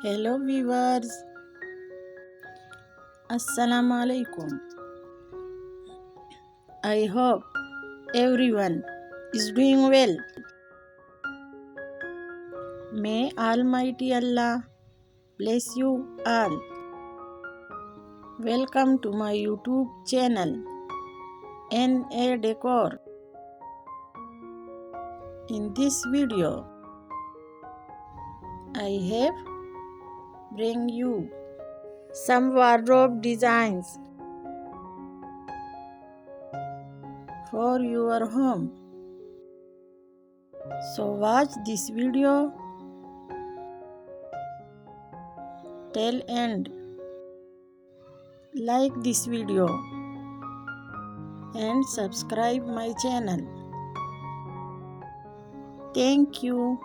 Hello viewers, Assalamu alaikum. I hope everyone is doing well. May Almighty Allah bless you all. Welcome to my YouTube channel NA Decor. In this video, I have bring you some wardrobe designs for your home. So watch this video till end. Like this video and subscribe my channel. Thank you.